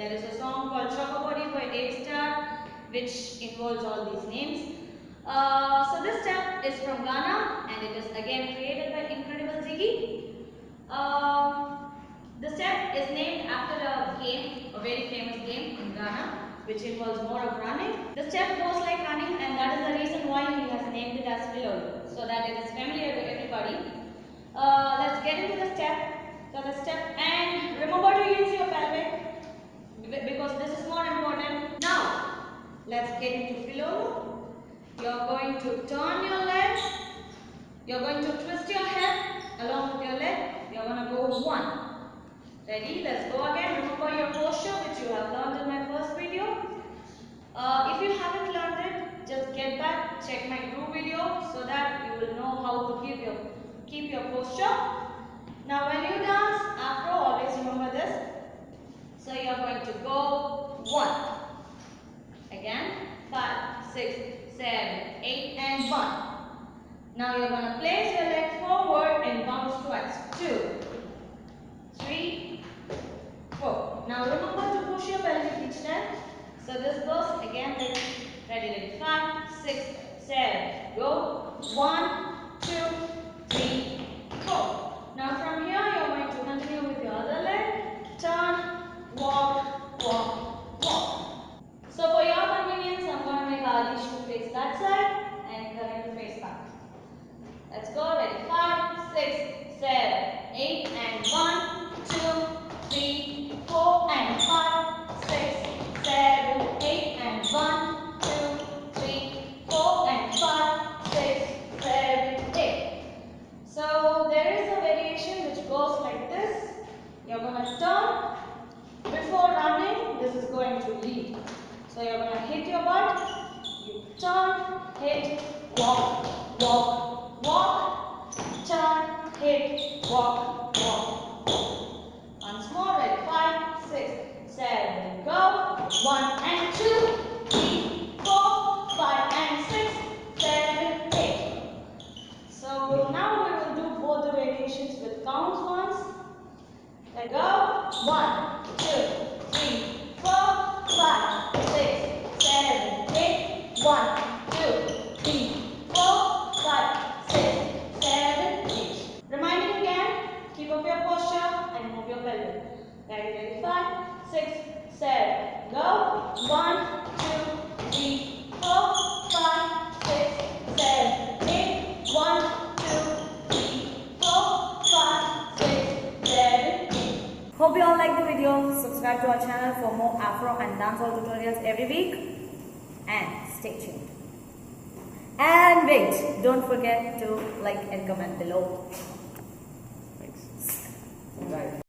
there is a song called Chocobody by A-Star which involves all these names. So this step is from Ghana and it is again created by incredible ZIGI. The step is named after a game, a very famous game in Ghana, which involves more of running. The step goes like running, and that is the reason why he has named it as Pilolo, so that it is familiar to everybody. Let's get into the step. So the step, and remember to use your pelvic because this is more important. Now, let's get into Pilolo. You're going to turn your leg. You're going to twist your head along with your leg. You're going to go 1. Ready? Let's go again. Remember your posture which you have learned in my first video. If you haven't learned it, just get back, check my group video so that you will know how to keep your posture. Now when you dance Afro, always remember this. So you are going to go 1. Again, 5, 6, 7, 8 and 1. Now you are going to place your leg forward and bounce twice. 2, 3, 4. Now remember to push your pelvic each time. So this goes again like ready. 5, 6, 7. Go 1, 2, 3, 4. Now from here you are going to continue with your other leg. Turn, walk, walk, walk. So for your convenience, I'm going to make Adish to face that side and Karan to face back. Let's go. Ready? 5, 6, 7, 8 and 1, 2, 3, 4 and 5, 6, 7, 8 and 1, 2, 3, 4 and 5, 6, 7, 8. So there is a variation which goes like this. You're going to turn. Before running, this is going to lead. So you're going to hit your butt. You turn, hit, walk, walk, walk. Turn, hit, walk, walk. Once more, ready? 5, 6, 7, go. 1 and 2, 3, 4, 5 and 6, 7, 8. So now we will do both the variations with counts once. Let go. 1, 2, 3, 4, 5, 6, 7, 8. 1, 2, 3, 4, 5, 6, 7, 8. Reminding again, keep up your posture and move your pelvic. Ready? 5, 6, 7. Go. 1, 2, 3, 4, 5, 6, 7, 8. 1, 2, 3, 4, 5, 6, 7, 8. Hope you all like the video. Subscribe to our channel for more Afro and dancehall tutorials every week. And stay tuned. And wait, don't forget to like and comment below. Thanks. Bye.